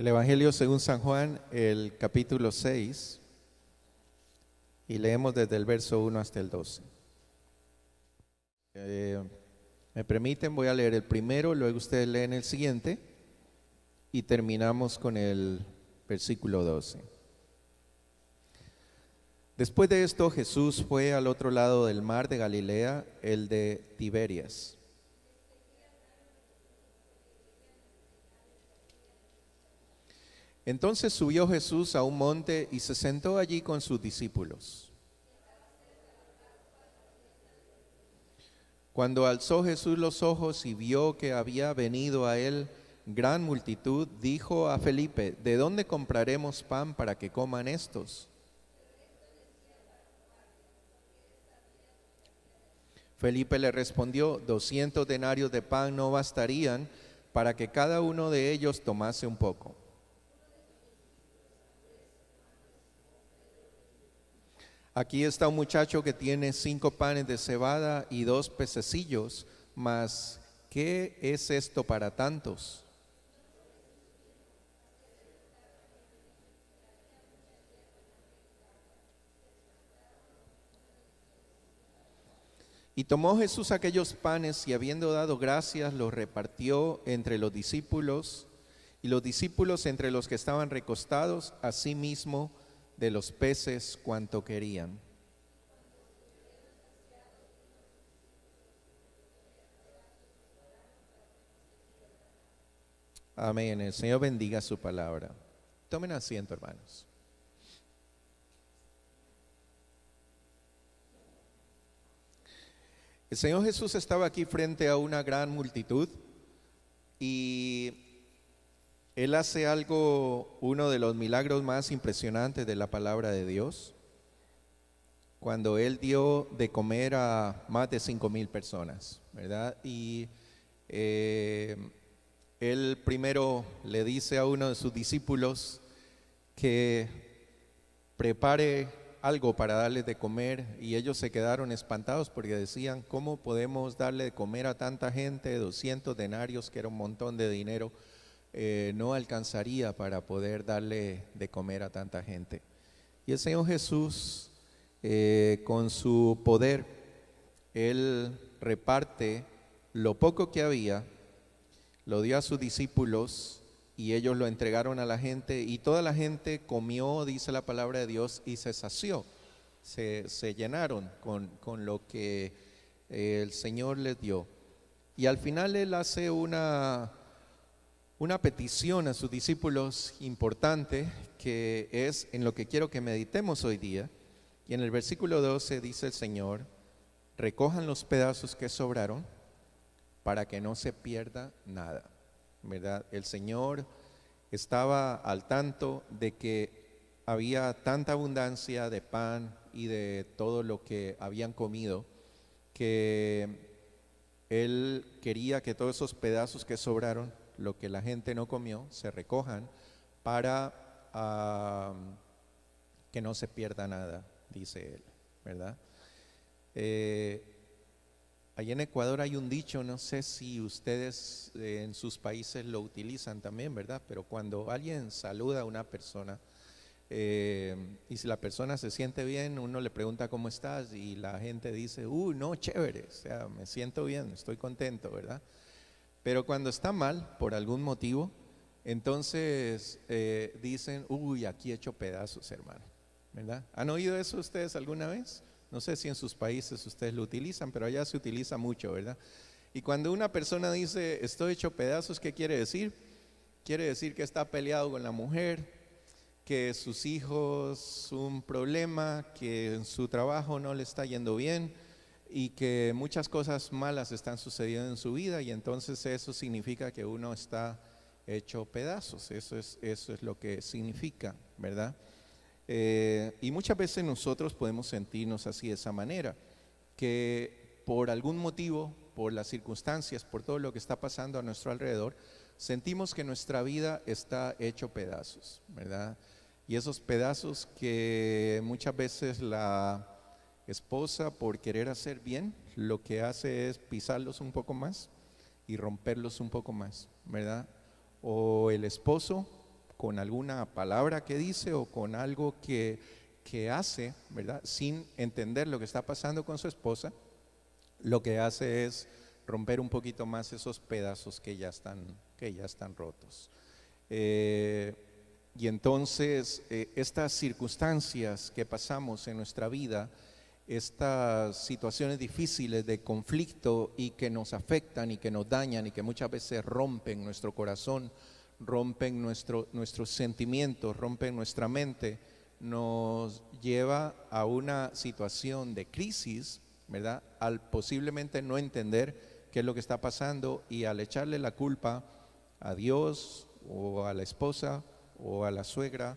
El Evangelio según San Juan, el capítulo 6, y leemos desde el verso 1 hasta el 12. Me permiten, voy a leer el primero, luego ustedes leen el siguiente y terminamos con el versículo 12. Después de esto, Jesús fue al otro lado del mar de Galilea, el de Tiberias. Entonces subió Jesús a un monte y se sentó allí con sus discípulos. Cuando alzó Jesús los ojos y vio que había venido a él gran multitud, dijo a Felipe: ¿de dónde compraremos pan para que coman estos? Felipe le respondió: 200 denarios de pan no bastarían para que cada uno de ellos tomase un poco. Aquí está un muchacho que tiene 5 panes de cebada y 2 pececillos, mas ¿qué es esto para tantos? Y tomó Jesús aquellos panes y habiendo dado gracias, los repartió entre los discípulos, y los discípulos entre los que estaban recostados, asimismo de los peces cuanto querían. Amén. El Señor bendiga su palabra. Tomen asiento, hermanos. El Señor Jesús estaba aquí frente a una gran multitud y Él hace algo, uno de los milagros más impresionantes de la palabra de Dios, cuando Él dio de comer a más de 5,000 personas, ¿verdad? Y Él primero le dice a uno de sus discípulos que prepare algo para darles de comer, y ellos se quedaron espantados porque decían: ¿cómo podemos darle de comer a tanta gente? 200 denarios, que era un montón de dinero, no alcanzaría para poder darle de comer a tanta gente. Y el Señor Jesús, con su poder, Él reparte lo poco que había, lo dio a sus discípulos y ellos lo entregaron a la gente, y toda la gente comió, dice la palabra de Dios, y se sació, se llenaron con lo que el Señor les dio. Y al final Él hace una petición a sus discípulos importante, que es en lo que quiero que meditemos hoy día. Y en el versículo 12 dice el Señor: recojan los pedazos que sobraron para que no se pierda nada, ¿verdad? El Señor estaba al tanto de que había tanta abundancia de pan y de todo lo que habían comido, que Él quería que todos esos pedazos que sobraron, lo que la gente no comió, se recojan para que no se pierda nada, dice Él, ¿verdad? Allá en Ecuador hay un dicho, no sé si ustedes en sus países lo utilizan también, ¿verdad? Pero cuando alguien saluda a una persona, y si la persona se siente bien, uno le pregunta ¿cómo estás? Y la gente dice: no, chévere, o sea, me siento bien, estoy contento, ¿verdad? Pero cuando está mal, por algún motivo, entonces dicen: aquí he hecho pedazos, hermano, ¿verdad? ¿Han oído eso ustedes alguna vez? No sé si en sus países ustedes lo utilizan, pero allá se utiliza mucho, ¿verdad? Y cuando una persona dice estoy hecho pedazos, ¿qué quiere decir? Quiere decir que está peleado con la mujer, que sus hijos un problema, que en su trabajo no le está yendo bien y que muchas cosas malas están sucediendo en su vida, y entonces eso significa que uno está hecho pedazos. Eso es lo que significa, ¿verdad? Y muchas veces nosotros podemos sentirnos así, de esa manera, que por algún motivo, por las circunstancias, por todo lo que está pasando a nuestro alrededor, sentimos que nuestra vida está hecho pedazos, ¿verdad? Y esos pedazos que muchas veces la esposa, por querer hacer bien, lo que hace es pisarlos un poco más y romperlos un poco más, ¿verdad? O el esposo, con alguna palabra que dice o con algo que hace, ¿verdad? Sin entender lo que está pasando con su esposa, lo que hace es romper un poquito más esos pedazos que ya están rotos. Y entonces estas circunstancias que pasamos en nuestra vida, estas situaciones difíciles de conflicto y que nos afectan y que nos dañan y que muchas veces rompen nuestro corazón, rompen nuestros sentimientos, rompen nuestra mente, nos lleva a una situación de crisis, ¿verdad? Al posiblemente no entender qué es lo que está pasando y al echarle la culpa a Dios o a la esposa o a la suegra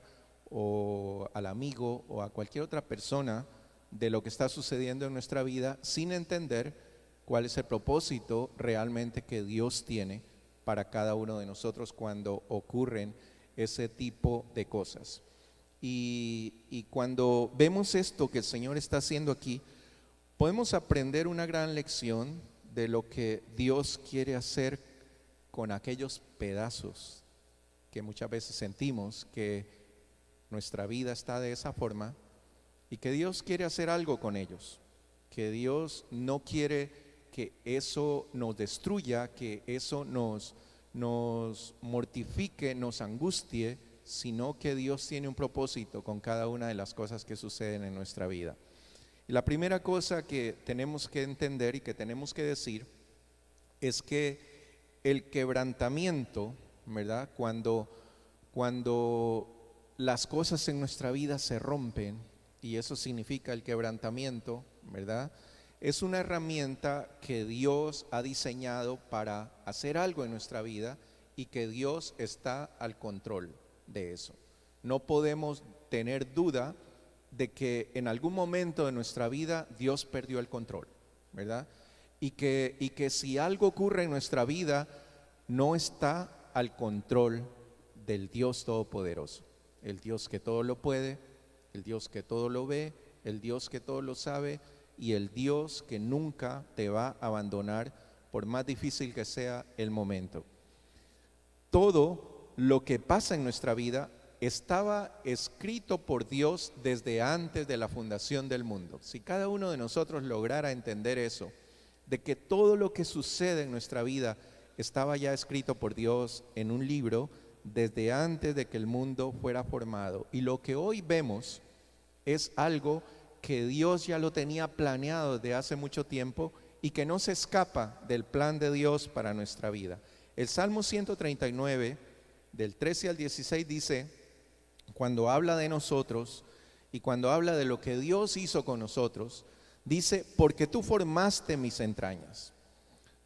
o al amigo o a cualquier otra persona de lo que está sucediendo en nuestra vida, sin entender cuál es el propósito realmente que Dios tiene para cada uno de nosotros cuando ocurren ese tipo de cosas. Y cuando vemos esto que el Señor está haciendo aquí, podemos aprender una gran lección de lo que Dios quiere hacer con aquellos pedazos que muchas veces sentimos que nuestra vida está de esa forma, y que Dios quiere hacer algo con ellos, que Dios no quiere que eso nos destruya, que eso nos mortifique, nos angustie, sino que Dios tiene un propósito con cada una de las cosas que suceden en nuestra vida. Y la primera cosa que tenemos que entender y que tenemos que decir es que el quebrantamiento, ¿verdad? Cuando las cosas en nuestra vida se rompen, y eso significa el quebrantamiento, ¿verdad? Es una herramienta que Dios ha diseñado para hacer algo en nuestra vida y que Dios está al control de eso. No podemos tener duda de que en algún momento de nuestra vida Dios perdió el control, ¿verdad? Y que si algo ocurre en nuestra vida, no está al control del Dios Todopoderoso, el Dios que todo lo puede, el Dios que todo lo ve, el Dios que todo lo sabe y el Dios que nunca te va a abandonar por más difícil que sea el momento. Todo lo que pasa en nuestra vida estaba escrito por Dios desde antes de la fundación del mundo. Si cada uno de nosotros lograra entender eso, de que todo lo que sucede en nuestra vida estaba ya escrito por Dios en un libro desde antes de que el mundo fuera formado, y lo que hoy vemos es algo que Dios ya lo tenía planeado desde hace mucho tiempo y que no se escapa del plan de Dios para nuestra vida. El Salmo 139, del 13 al 16 dice, cuando habla de nosotros y cuando habla de lo que Dios hizo con nosotros, dice: porque tú formaste mis entrañas,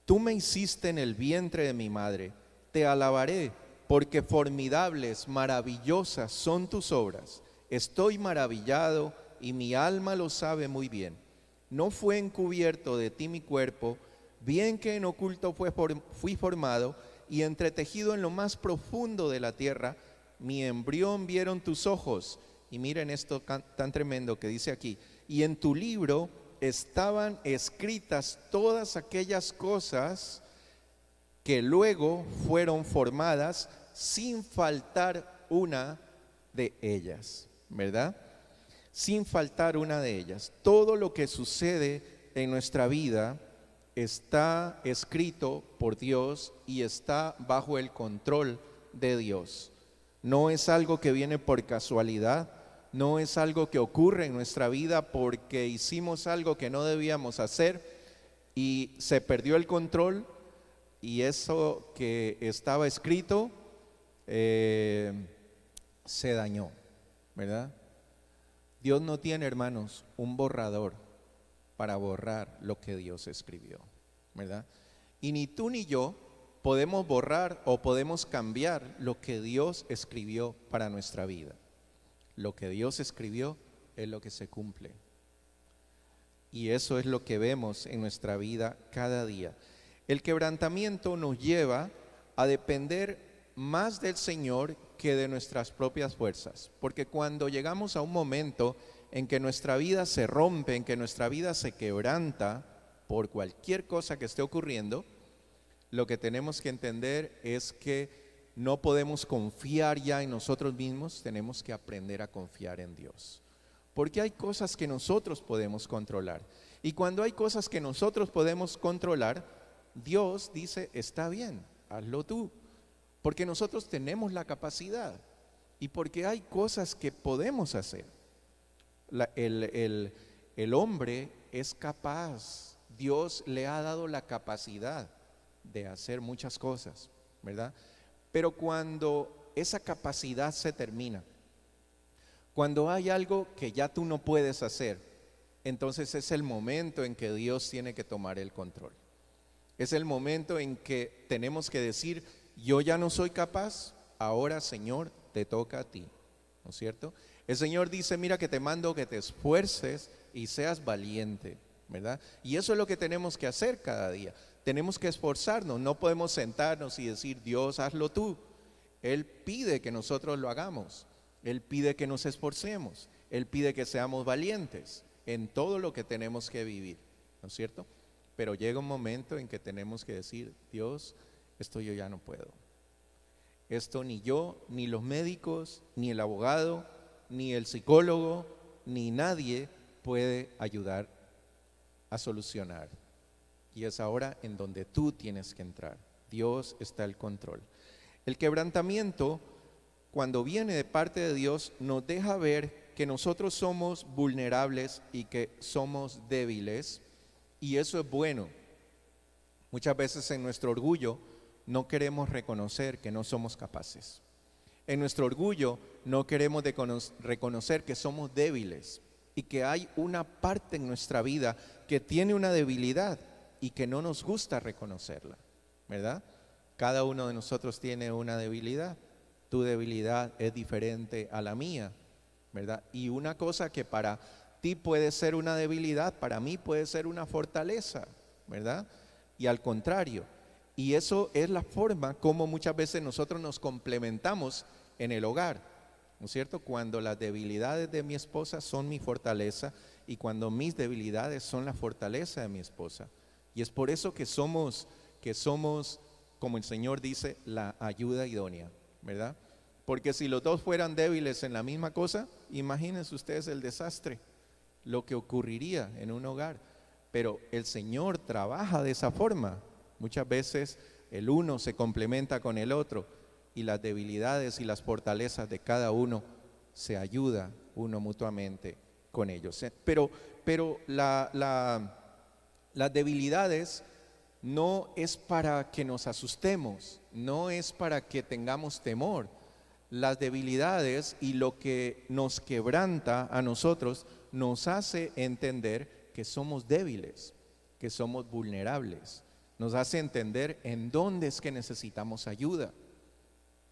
tú me hiciste en el vientre de mi madre, te alabaré, porque formidables, maravillosas son tus obras. Estoy maravillado y mi alma lo sabe muy bien. No fue encubierto de ti mi cuerpo, bien que en oculto fui formado y entretejido en lo más profundo de la tierra, mi embrión vieron tus ojos. Y miren esto tan tremendo que dice aquí: y en tu libro estaban escritas todas aquellas cosas que luego fueron formadas, sin faltar una de ellas, ¿verdad? Sin faltar una de ellas. Todo lo que sucede en nuestra vida está escrito por Dios y está bajo el control de Dios. No es algo que viene por casualidad, no es algo que ocurre en nuestra vida porque hicimos algo que no debíamos hacer y se perdió el control y eso que estaba escrito se dañó, ¿verdad? Dios no tiene, hermanos, un borrador para borrar lo que Dios escribió, ¿verdad? Y ni tú ni yo podemos borrar o podemos cambiar lo que Dios escribió para nuestra vida. Lo que Dios escribió es lo que se cumple. Y eso es lo que vemos en nuestra vida cada día. El quebrantamiento nos lleva a depender más del Señor que de nuestras propias fuerzas, porque cuando llegamos a un momento en que nuestra vida se rompe, en que nuestra vida se quebranta por cualquier cosa que esté ocurriendo, lo que tenemos que entender es que no podemos confiar ya en nosotros mismos, tenemos que aprender a confiar en Dios. Porque hay cosas que nosotros podemos controlar. Y cuando hay cosas que nosotros podemos controlar, Dios dice, está bien, hazlo tú. Porque nosotros tenemos la capacidad y porque hay cosas que podemos hacer. El hombre es capaz, Dios le ha dado la capacidad de hacer muchas cosas, ¿verdad? Pero cuando esa capacidad se termina, cuando hay algo que ya tú no puedes hacer, entonces es el momento en que Dios tiene que tomar el control. Es el momento en que tenemos que decir, yo ya no soy capaz, ahora Señor, te toca a ti, ¿no es cierto? El Señor dice, mira que te mando que te esfuerces y seas valiente, ¿verdad? Y eso es lo que tenemos que hacer cada día. Tenemos que esforzarnos, no podemos sentarnos y decir, Dios, hazlo tú. Él pide que nosotros lo hagamos, Él pide que nos esforcemos, Él pide que seamos valientes en todo lo que tenemos que vivir, ¿no es cierto? Pero llega un momento en que tenemos que decir, Dios, esto yo ya no puedo. Esto ni yo, ni los médicos, ni el abogado, ni el psicólogo, ni nadie puede ayudar a solucionar. Y es ahora en donde tú tienes que entrar. Dios está al control. El quebrantamiento, cuando viene de parte de Dios, nos deja ver que nosotros somos vulnerables y que somos débiles, y eso es bueno. Muchas veces en nuestro orgullo no queremos reconocer que no somos capaces. En nuestro orgullo no queremos reconocer que somos débiles y que hay una parte en nuestra vida que tiene una debilidad y que no nos gusta reconocerla, ¿verdad? Cada uno de nosotros tiene una debilidad. Tu debilidad es diferente a la mía, ¿verdad? Y una cosa que para ti puede ser una debilidad, para mí puede ser una fortaleza, ¿verdad? Y al contrario. Y eso es la forma como muchas veces nosotros nos complementamos en el hogar, ¿no es cierto? Cuando las debilidades de mi esposa son mi fortaleza y cuando mis debilidades son la fortaleza de mi esposa. Y es por eso que somos, como el Señor dice, la ayuda idónea, ¿verdad? Porque si los dos fueran débiles en la misma cosa, imagínense ustedes el desastre, lo que ocurriría en un hogar. Pero el Señor trabaja de esa forma. Muchas veces el uno se complementa con el otro y las debilidades y las fortalezas de cada uno se ayuda uno mutuamente con ellos. Pero las debilidades no es para que nos asustemos, no es para que tengamos temor. Las debilidades y lo que nos quebranta a nosotros nos hace entender que somos débiles, que somos vulnerables. Nos hace entender en dónde es que necesitamos ayuda,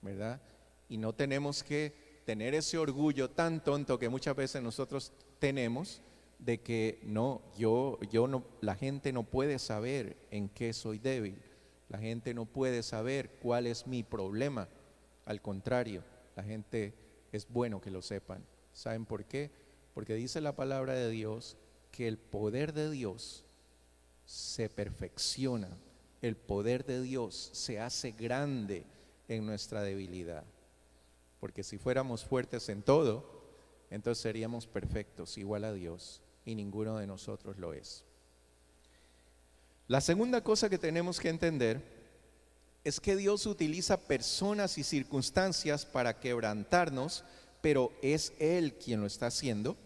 ¿verdad? Y no tenemos que tener ese orgullo tan tonto que muchas veces nosotros tenemos de que no, la gente no puede saber en qué soy débil, la gente no puede saber cuál es mi problema. Al contrario, la gente es bueno que lo sepan. ¿Saben por qué? Porque dice la palabra de Dios que el poder de Dios se perfecciona, el poder de Dios se hace grande en nuestra debilidad. Porque si fuéramos fuertes en todo, entonces seríamos perfectos, igual a Dios, y ninguno de nosotros lo es. La segunda cosa que tenemos que entender es que Dios utiliza personas y circunstancias para quebrantarnos, pero es Él quien lo está haciendo,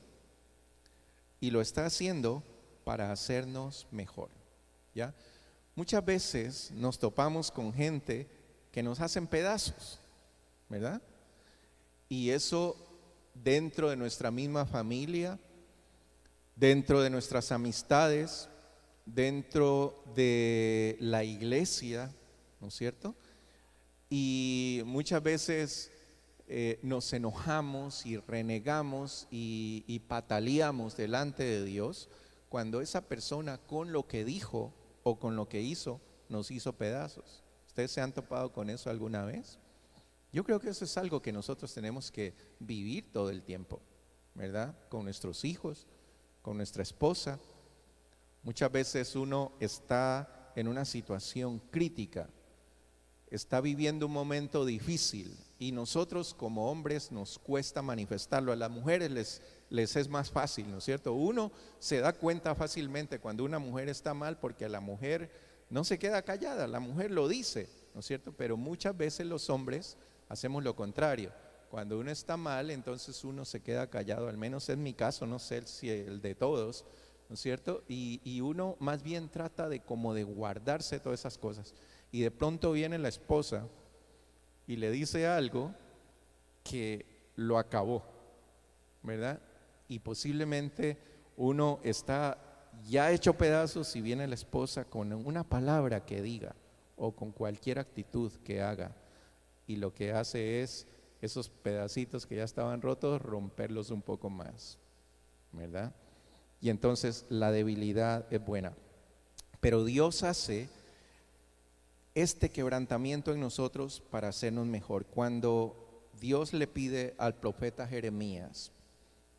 y lo está haciendo para hacernos mejor, ¿ya? Muchas veces nos topamos con gente que nos hacen pedazos, ¿verdad? Y eso dentro de nuestra misma familia, dentro de nuestras amistades, dentro de la iglesia, ¿no es cierto? Y muchas veces nos enojamos y renegamos y pataleamos delante de Dios cuando esa persona con lo que dijo o con lo que hizo nos hizo pedazos. ¿Ustedes se han topado con eso alguna vez? Yo creo que eso es algo que nosotros tenemos que vivir todo el tiempo, ¿verdad? Con nuestros hijos, con nuestra esposa. Muchas veces uno está en una situación crítica está viviendo un momento difícil y nosotros como hombres nos cuesta manifestarlo. A las mujeres les es más fácil, ¿no es cierto? Uno se da cuenta fácilmente cuando una mujer está mal porque la mujer no se queda callada, la mujer lo dice, ¿no es cierto? Pero muchas veces los hombres hacemos lo contrario. Cuando uno está mal, entonces uno se queda callado, al menos en mi caso, no sé si el de todos, ¿no es cierto? Y uno más bien trata de como de guardarse todas esas cosas. Y de pronto viene la esposa y le dice algo que lo acabó, ¿verdad? Y posiblemente uno está ya hecho pedazos y viene la esposa con una palabra que diga o con cualquier actitud que haga. Y lo que hace es esos pedacitos que ya estaban rotos, romperlos un poco más, ¿verdad? Y entonces la debilidad es buena. Pero Dios hace este quebrantamiento en nosotros para hacernos mejor. Cuando Dios le pide al profeta Jeremías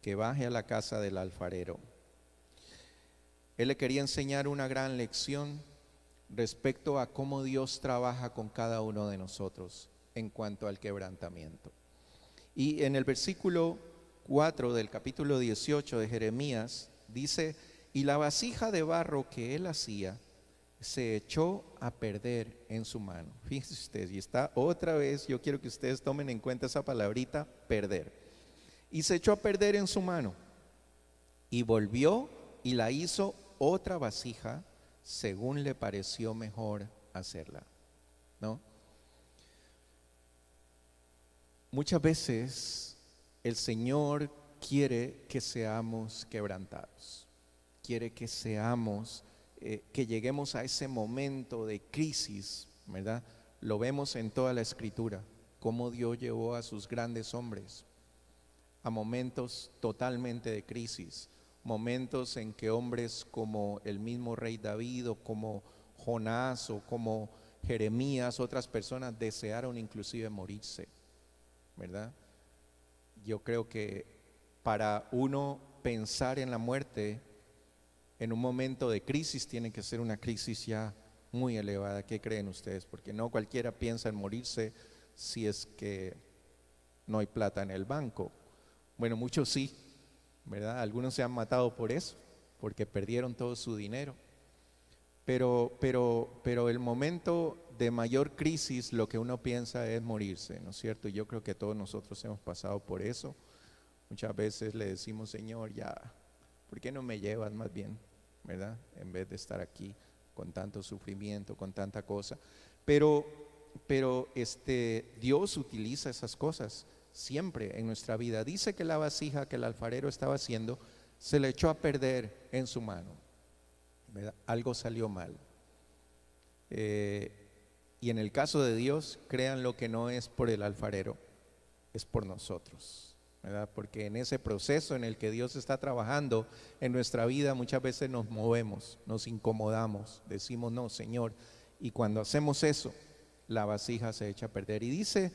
que baje a la casa del alfarero, Él le quería enseñar una gran lección respecto a cómo Dios trabaja con cada uno de nosotros en cuanto al quebrantamiento. Y en el versículo 4 del capítulo 18 de Jeremías dice: y la vasija de barro que él hacía se echó a perder en su mano. Fíjense ustedes, y está otra vez, yo quiero que ustedes tomen en cuenta esa palabrita, perder. Y se echó a perder en su mano, y volvió y la hizo otra vasija según le pareció mejor hacerla, ¿no? Muchas veces el Señor quiere que seamos quebrantados, quiere que seamos, que lleguemos a ese momento de crisis, ¿verdad? Lo vemos en toda la Escritura, cómo Dios llevó a sus grandes hombres a momentos totalmente de crisis, momentos en que hombres como el mismo rey David o como Jonás o como Jeremías, otras personas desearon inclusive morirse, ¿verdad? Yo creo que para uno pensar en la muerte en un momento de crisis tiene que ser una crisis ya muy elevada. ¿Qué creen ustedes? Porque no cualquiera piensa en morirse si es que no hay plata en el banco. Bueno, muchos sí, ¿verdad? Algunos se han matado por eso, porque perdieron todo su dinero. Pero el momento de mayor crisis, lo que uno piensa es morirse, ¿no es cierto? Y yo creo que todos nosotros hemos pasado por eso. Muchas veces le decimos: Señor, ya, ¿por qué no me llevas más bien, verdad? En vez de estar aquí con tanto sufrimiento, con tanta cosa. Pero Dios utiliza esas cosas siempre en nuestra vida. Dice que la vasija que el alfarero estaba haciendo se le echó a perder en su mano, ¿verdad? Algo salió mal. Y en el caso de Dios, crean lo que no es por el alfarero, es por nosotros, ¿verdad? Porque en ese proceso en el que Dios está trabajando en nuestra vida, muchas veces nos movemos, nos incomodamos, decimos: no, Señor. Y cuando hacemos eso, la vasija se echa a perder. Y dice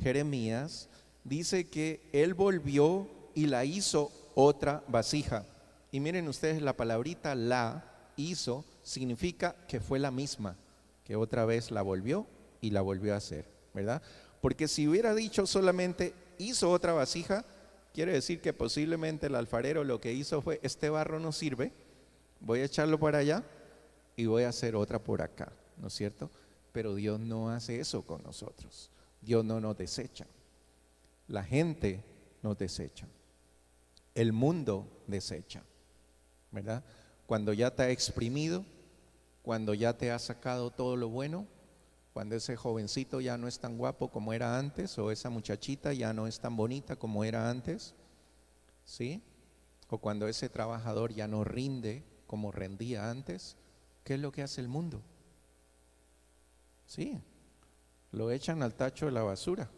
Jeremías, dice que él volvió y la hizo otra vasija. Y miren ustedes, la palabrita la hizo significa que fue la misma, que otra vez la volvió y la volvió a hacer, ¿verdad? Porque si hubiera dicho solamente hizo otra vasija, quiere decir que posiblemente el alfarero lo que hizo fue: este barro no sirve, voy a echarlo para allá y voy a hacer otra por acá, ¿no es cierto? Pero Dios no hace eso con nosotros. Dios no nos desecha. La gente nos desecha. El mundo desecha, ¿verdad? Cuando ya te ha exprimido, cuando ya te ha sacado todo lo bueno, cuando ese jovencito ya no es tan guapo como era antes, o esa muchachita ya no es tan bonita como era antes, ¿sí? O cuando ese trabajador ya no rinde como rendía antes, ¿qué es lo que hace el mundo? Sí, lo echan al tacho de la basura.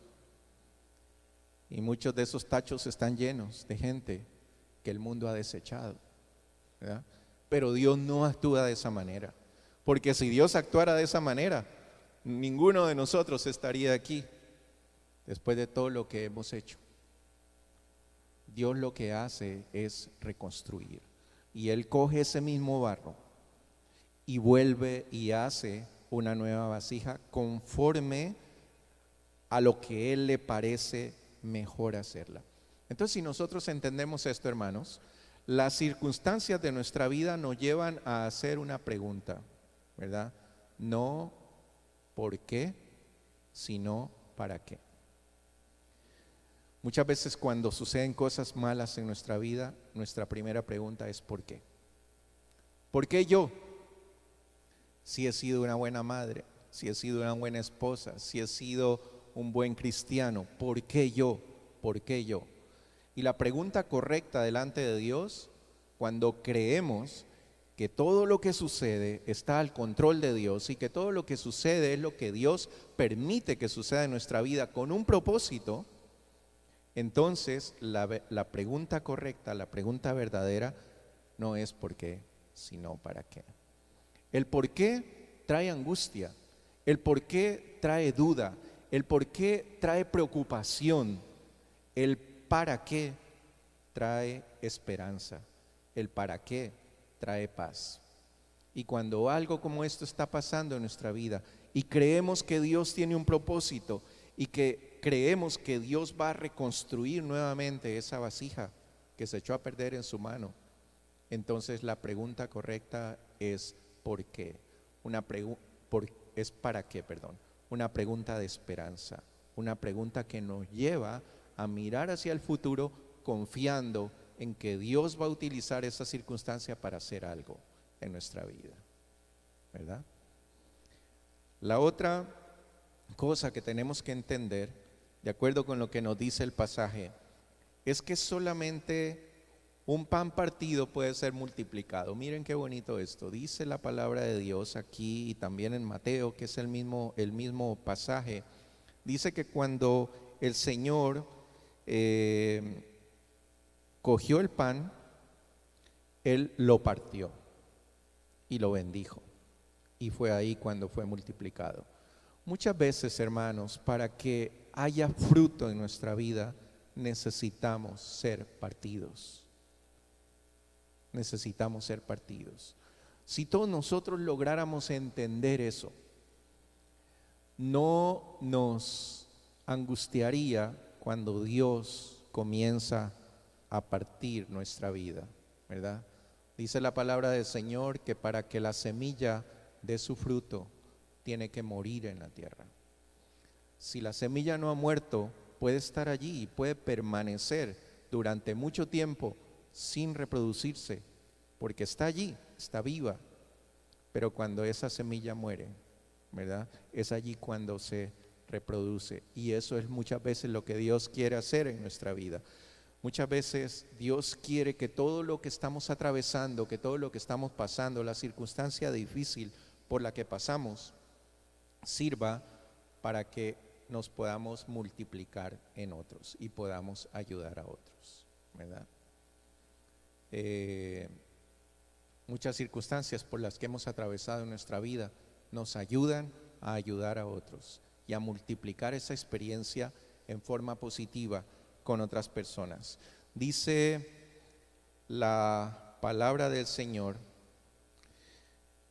Y muchos de esos tachos están llenos de gente que el mundo ha desechado, ¿verdad? Pero Dios no actúa de esa manera, porque si Dios actuara de esa manera, ninguno de nosotros estaría aquí después de todo lo que hemos hecho. Dios lo que hace es reconstruir, y Él coge ese mismo barro y vuelve y hace una nueva vasija conforme a lo que Él le parece mejor hacerla. Entonces, si nosotros entendemos esto, hermanos, las circunstancias de nuestra vida nos llevan a hacer una pregunta, ¿verdad? No por qué, sino para qué. Muchas veces cuando suceden cosas malas en nuestra vida, nuestra primera pregunta es ¿por qué? ¿Por qué yo? Si he sido una buena madre, si he sido una buena esposa, si he sido un buen cristiano, ¿por qué yo? ¿Por qué yo? Y la pregunta correcta delante de Dios, cuando creemos que todo lo que sucede está al control de Dios y que todo lo que sucede es lo que Dios permite que suceda en nuestra vida con un propósito, entonces la pregunta correcta, la pregunta verdadera, no es por qué, sino para qué. El por qué trae angustia, el por qué trae duda, el por qué trae preocupación, el para qué trae esperanza, el para qué trae paz. Y cuando algo como esto está pasando en nuestra vida y creemos que Dios tiene un propósito y que creemos que Dios va a reconstruir nuevamente esa vasija que se echó a perder en su mano, entonces la pregunta correcta es ¿por qué? Es para qué, perdón. Una pregunta de esperanza, una pregunta que nos lleva a mirar hacia el futuro confiando en que Dios va a utilizar esa circunstancia para hacer algo en nuestra vida, ¿verdad? La otra cosa que tenemos que entender, de acuerdo con lo que nos dice el pasaje, es que solamente un pan partido puede ser multiplicado. Miren qué bonito esto. Dice la palabra de Dios aquí y también en Mateo, que es el mismo pasaje. Dice que cuando el Señor cogió el pan, Él lo partió y lo bendijo. Y fue ahí cuando fue multiplicado. Muchas veces, hermanos, para que haya fruto en nuestra vida, necesitamos ser partidos. Necesitamos ser partidos. Si todos nosotros lográramos entender eso, no nos angustiaría cuando Dios comienza a partir nuestra vida, ¿verdad? Dice la palabra del Señor que para que la semilla dé su fruto, tiene que morir en la tierra. Si la semilla no ha muerto, puede estar allí y puede permanecer durante mucho tiempo sin reproducirse, porque está allí, está viva. Pero cuando esa semilla muere, ¿verdad? Es allí cuando se reproduce. Y eso es muchas veces lo que Dios quiere hacer en nuestra vida. Muchas veces Dios quiere que todo lo que estamos atravesando, que todo lo que estamos pasando, la circunstancia difícil por la que pasamos, sirva para que nos podamos multiplicar en otros y podamos ayudar a otros, ¿verdad? Muchas circunstancias por las que hemos atravesado en nuestra vida nos ayudan a ayudar a otros y a multiplicar esa experiencia en forma positiva con otras personas. Dice la palabra del Señor,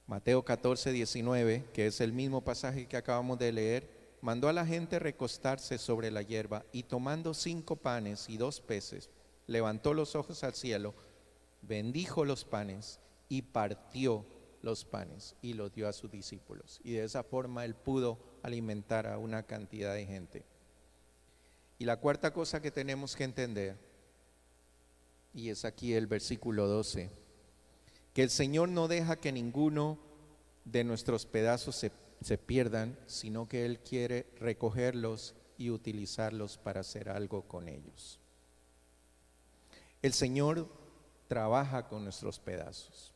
Mateo 14:19, que es el mismo pasaje que acabamos de leer, mandó a la gente recostarse sobre la hierba y tomando 5 panes y 2 peces, levantó los ojos al cielo, bendijo los panes y partió los panes y los dio a sus discípulos. Y de esa forma Él pudo alimentar a una cantidad de gente. Y la cuarta cosa que tenemos que entender, y es aquí el versículo 12, que el Señor no deja que ninguno de nuestros pedazos se pierdan, sino que Él quiere recogerlos y utilizarlos para hacer algo con ellos. El Señor trabaja con nuestros pedazos.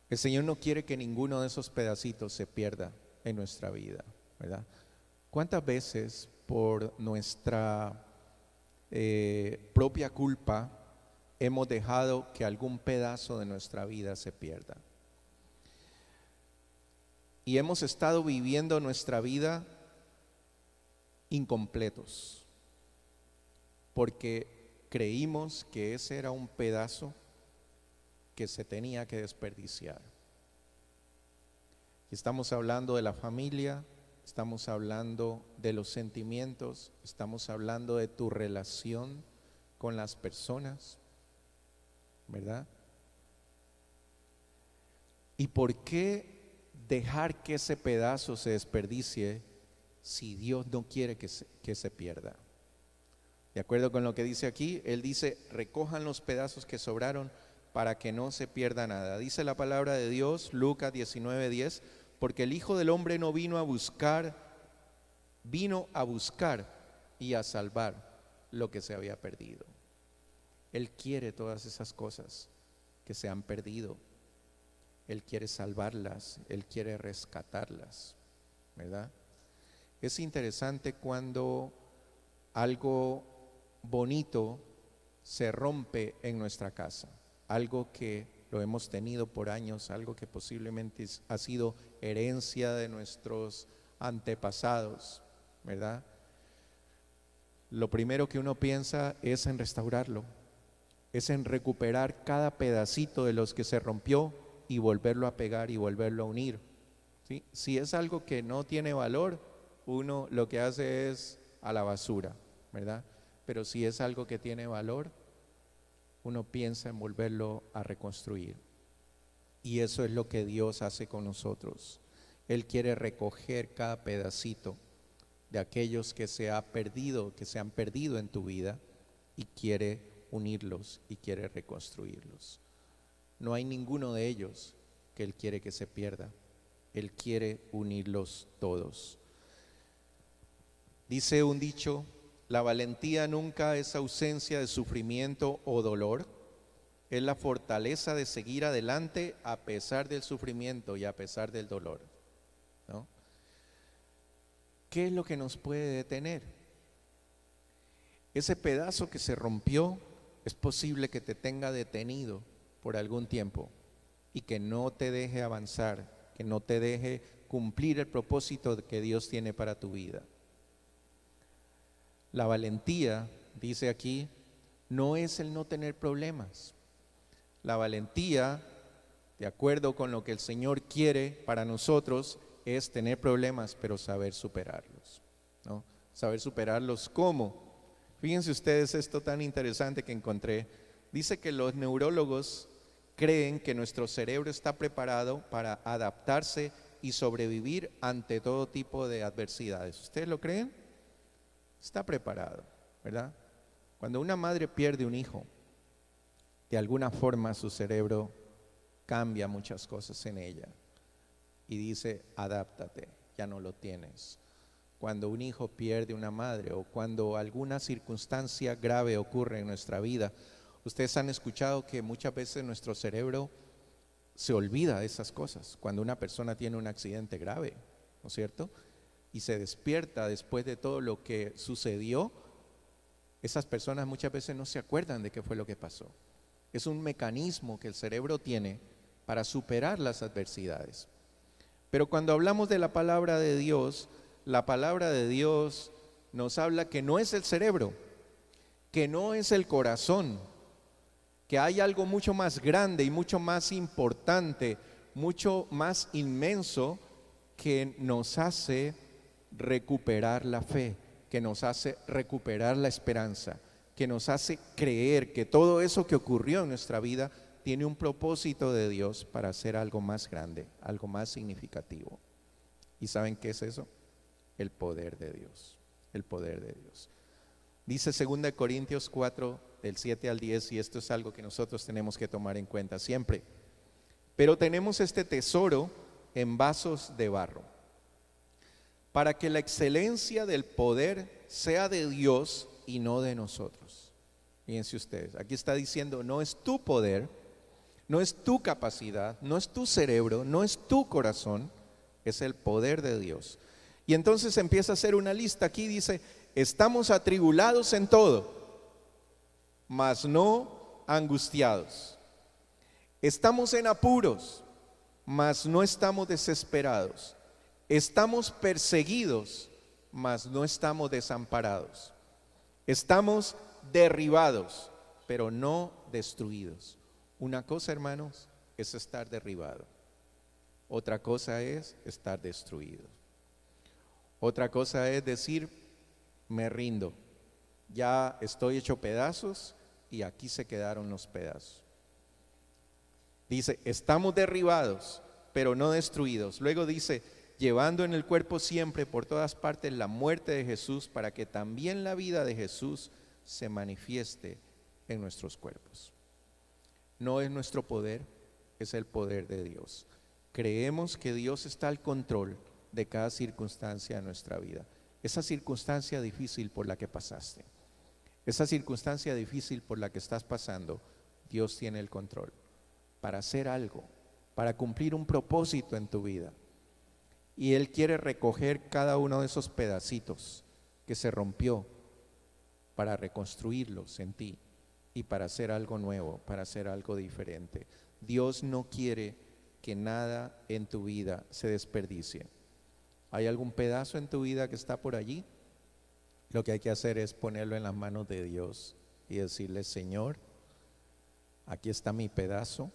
El Señor no quiere que ninguno de esos pedacitos se pierda en nuestra vida, ¿verdad? ¿Cuántas veces por nuestra propia culpa hemos dejado que algún pedazo de nuestra vida se pierda? Y hemos estado viviendo nuestra vida incompletos, porque creímos que ese era un pedazo que se tenía que desperdiciar. Estamos hablando de la familia, estamos hablando de los sentimientos, estamos hablando de tu relación con las personas, ¿verdad? ¿Y por qué dejar que ese pedazo se desperdicie si Dios no quiere que se pierda? De acuerdo con lo que dice aquí, Él dice, recojan los pedazos que sobraron para que no se pierda nada. Dice la palabra de Dios, Lucas 19:10, porque el Hijo del Hombre no vino a buscar, vino a buscar y a salvar lo que se había perdido. Él quiere todas esas cosas que se han perdido. Él quiere salvarlas, Él quiere rescatarlas, ¿verdad? Es interesante cuando algo bonito se rompe en nuestra casa, algo que lo hemos tenido por años, algo que posiblemente ha sido herencia de nuestros antepasados, ¿verdad? Lo primero que uno piensa es en restaurarlo, es en recuperar cada pedacito de los que se rompió y volverlo a pegar y volverlo a unir, ¿sí? Si es algo que no tiene valor, uno lo que hace es a la basura, ¿verdad? Pero si es algo que tiene valor, uno piensa en volverlo a reconstruir. Y eso es lo que Dios hace con nosotros. Él quiere recoger cada pedacito de aquellos que se han perdido en tu vida y quiere unirlos y quiere reconstruirlos. No hay ninguno de ellos que Él quiere que se pierda. Él quiere unirlos todos. Dice un dicho, la valentía nunca es ausencia de sufrimiento o dolor, es la fortaleza de seguir adelante a pesar del sufrimiento y a pesar del dolor, ¿no? ¿Qué es lo que nos puede detener? Ese pedazo que se rompió es posible que te tenga detenido por algún tiempo y que no te deje avanzar, que no te deje cumplir el propósito que Dios tiene para tu vida. La valentía, dice aquí, no es el no tener problemas. La valentía, de acuerdo con lo que el Señor quiere para nosotros, es tener problemas, pero saber superarlos, ¿no? Saber superarlos, ¿cómo? Fíjense ustedes esto tan interesante que encontré. Dice que los neurólogos creen que nuestro cerebro está preparado para adaptarse y sobrevivir ante todo tipo de adversidades. ¿Ustedes lo creen? Está preparado, ¿verdad? Cuando una madre pierde un hijo, de alguna forma su cerebro cambia muchas cosas en ella y dice, adáptate, ya no lo tienes. Cuando un hijo pierde una madre o cuando alguna circunstancia grave ocurre en nuestra vida, ustedes han escuchado que muchas veces nuestro cerebro se olvida de esas cosas. Cuando una persona tiene un accidente grave, ¿no es cierto?, y se despierta después de todo lo que sucedió, esas personas muchas veces no se acuerdan de qué fue lo que pasó. Es un mecanismo que el cerebro tiene para superar las adversidades. Pero cuando hablamos de la palabra de Dios, la palabra de Dios nos habla que no es el cerebro, que no es el corazón, que hay algo mucho más grande y mucho más importante, mucho más inmenso que nos hace recuperar la fe, que nos hace recuperar la esperanza, que nos hace creer que todo eso que ocurrió en nuestra vida tiene un propósito de Dios para hacer algo más grande, algo más significativo. ¿Y saben qué es eso? El poder de Dios, el poder de Dios. Dice 2 Corintios 4, del 7 al 10, y esto es algo que nosotros tenemos que tomar en cuenta siempre. Pero tenemos este tesoro en vasos de barro, para que la excelencia del poder sea de Dios y no de nosotros. Fíjense ustedes, aquí está diciendo, no es tu poder, no es tu capacidad, no es tu cerebro, no es tu corazón, es el poder de Dios. Y entonces empieza a hacer una lista, aquí dice, estamos atribulados en todo, mas no angustiados. Estamos en apuros, mas no estamos desesperados. Estamos perseguidos, mas no estamos desamparados. Estamos derribados, pero no destruidos. Una cosa, hermanos, es estar derribado. Otra cosa es estar destruido. Otra cosa es decir, me rindo, ya estoy hecho pedazos y aquí se quedaron los pedazos. Dice, estamos derribados, pero no destruidos. Luego dice, llevando en el cuerpo siempre por todas partes la muerte de Jesús, para que también la vida de Jesús se manifieste en nuestros cuerpos. No es nuestro poder, es el poder de Dios. Creemos que Dios está al control de cada circunstancia de nuestra vida. Esa circunstancia difícil por la que pasaste, esa circunstancia difícil por la que estás pasando, Dios tiene el control para hacer algo, para cumplir un propósito en tu vida. Y Él quiere recoger cada uno de esos pedacitos que se rompió para reconstruirlos en ti y para hacer algo nuevo, para hacer algo diferente. Dios no quiere que nada en tu vida se desperdicie. ¿Hay algún pedazo en tu vida que está por allí? Lo que hay que hacer es ponerlo en las manos de Dios y decirle, Señor, aquí está mi pedazo,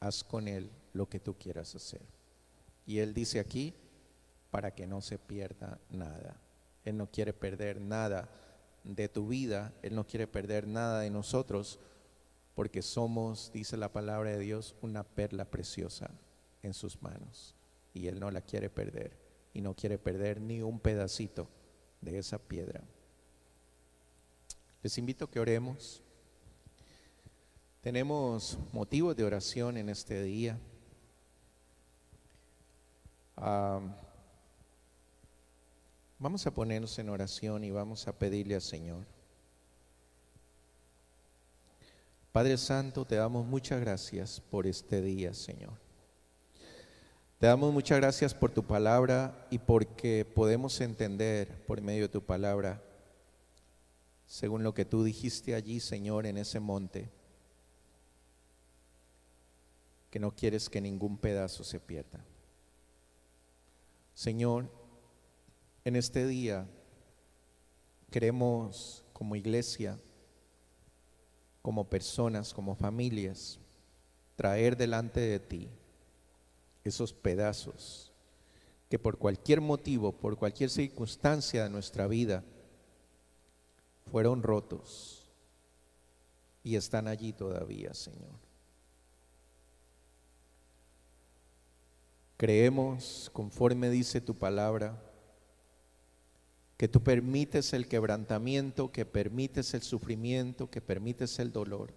haz con él lo que tú quieras hacer. Y Él dice aquí, para que no se pierda nada. Él no quiere perder nada de tu vida, Él no quiere perder nada de nosotros, porque somos, dice la palabra de Dios, una perla preciosa en sus manos. Y Él no la quiere perder, y no quiere perder ni un pedacito de esa piedra. Les invito a que oremos. Tenemos motivos de oración en este día. Vamos a ponernos en oración y vamos a pedirle al Señor. Padre Santo, te damos muchas gracias por este día, Señor. Te damos muchas gracias por tu palabra y porque podemos entender por medio de tu palabra, según lo que tú dijiste allí, Señor, en ese monte, que no quieres que ningún pedazo se pierda. Señor, en este día queremos como iglesia, como personas, como familias, traer delante de ti esos pedazos que por cualquier motivo, por cualquier circunstancia de nuestra vida fueron rotos y están allí todavía, Señor. Creemos, conforme dice tu palabra, que tú permites el quebrantamiento, que permites el sufrimiento, que permites el dolor,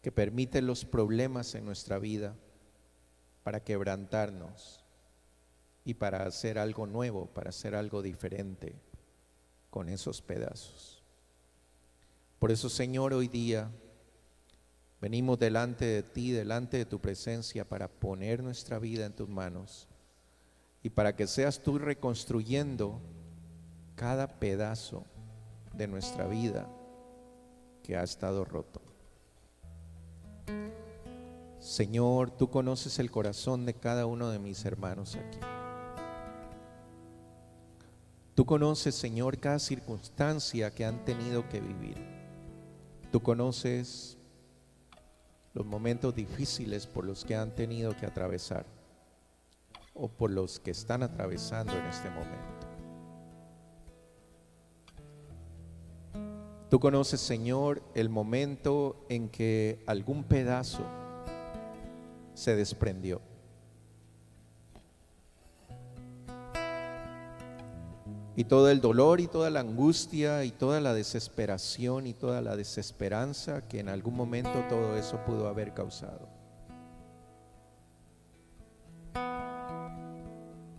que permites los problemas en nuestra vida para quebrantarnos y para hacer algo nuevo, para hacer algo diferente con esos pedazos. Por eso, Señor, hoy día venimos delante de ti, delante de tu presencia, para poner nuestra vida en tus manos y para que seas tú reconstruyendo cada pedazo de nuestra vida que ha estado roto. Señor, tú conoces el corazón de cada uno de mis hermanos aquí. Tú conoces, Señor, cada circunstancia que han tenido que vivir. Tú conoces los momentos difíciles por los que han tenido que atravesar o por los que están atravesando en este momento. Tú conoces, Señor, el momento en que algún pedazo se desprendió. Y todo el dolor y toda la angustia y toda la desesperación y toda la desesperanza que en algún momento todo eso pudo haber causado.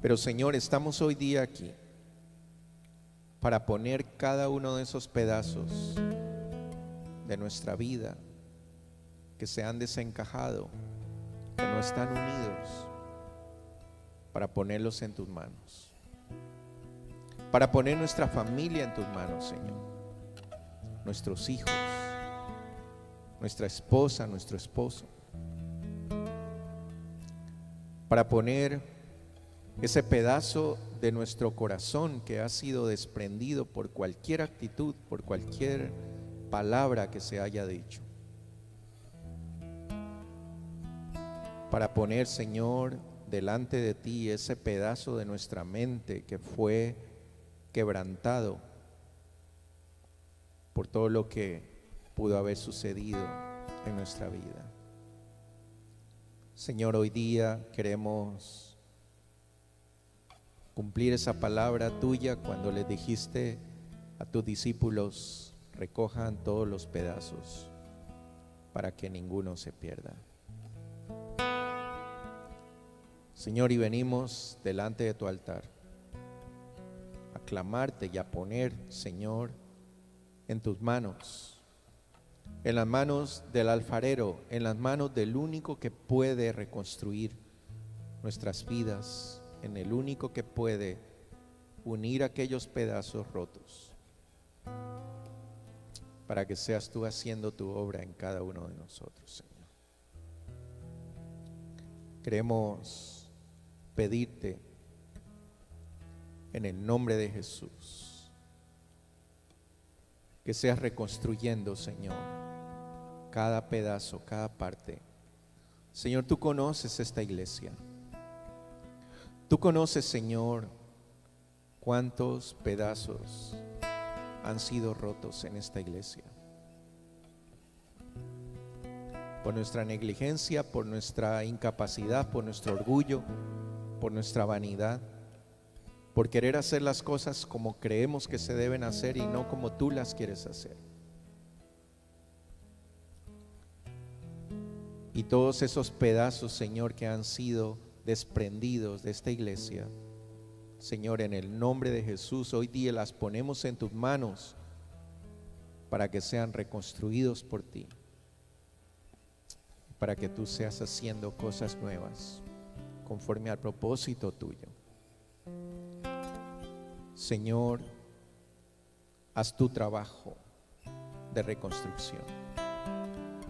Pero, Señor, estamos hoy día aquí para poner cada uno de esos pedazos de nuestra vida que se han desencajado, que no están unidos, para ponerlos en tus manos, para poner nuestra familia en tus manos, Señor, nuestros hijos, nuestra esposa, nuestro esposo, para poner ese pedazo de nuestro corazón que ha sido desprendido por cualquier actitud, por cualquier palabra que se haya dicho. Para poner, Señor, delante de ti ese pedazo de nuestra mente que fue quebrantado por todo lo que pudo haber sucedido en nuestra vida. Señor, hoy día queremos cumplir esa palabra tuya cuando les dijiste a tus discípulos: recojan todos los pedazos para que ninguno se pierda. Señor, y venimos delante de tu altar a clamarte y a poner, Señor, en tus manos, en las manos del alfarero, en las manos del único que puede reconstruir nuestras vidas, en el único que puede unir aquellos pedazos rotos, para que seas tú haciendo tu obra en cada uno de nosotros, Señor. Queremos pedirte en el nombre de Jesús que seas reconstruyendo, Señor, cada pedazo, cada parte. Señor, tú conoces esta iglesia. Tú conoces, Señor, cuántos pedazos han sido rotos en esta iglesia. Por nuestra negligencia, por nuestra incapacidad, por nuestro orgullo, por nuestra vanidad, por querer hacer las cosas como creemos que se deben hacer y no como tú las quieres hacer. Y todos esos pedazos, Señor, que han sido desprendidos de esta iglesia, Señor, en el nombre de Jesús, hoy día las ponemos en tus manos para que sean reconstruidos por ti, para que tú seas haciendo cosas nuevas conforme al propósito tuyo. Señor, haz tu trabajo de reconstrucción,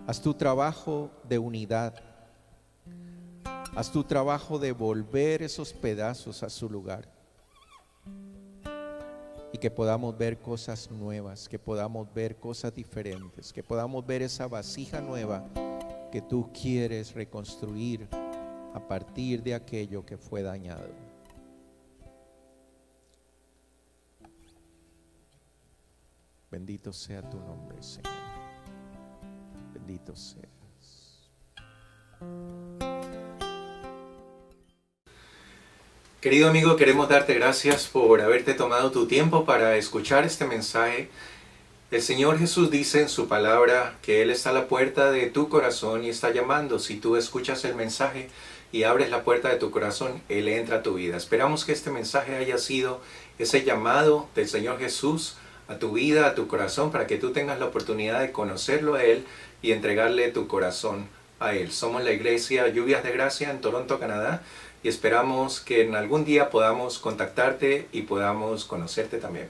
haz tu trabajo de unidad, haz tu trabajo de volver esos pedazos a su lugar y que podamos ver cosas nuevas, que podamos ver cosas diferentes, que podamos ver esa vasija nueva que tú quieres reconstruir a partir de aquello que fue dañado. Bendito sea tu nombre, Señor. Bendito seas. Querido amigo, queremos darte gracias por haberte tomado tu tiempo para escuchar este mensaje. El Señor Jesús dice en su palabra que Él está a la puerta de tu corazón y está llamando. Si tú escuchas el mensaje y abres la puerta de tu corazón, Él entra a tu vida. Esperamos que este mensaje haya sido ese llamado del Señor Jesús a tu vida, a tu corazón, para que tú tengas la oportunidad de conocerlo a Él y entregarle tu corazón a Él. Somos la iglesia Lluvias de Gracia en Toronto, Canadá, y esperamos que en algún día podamos contactarte y podamos conocerte también.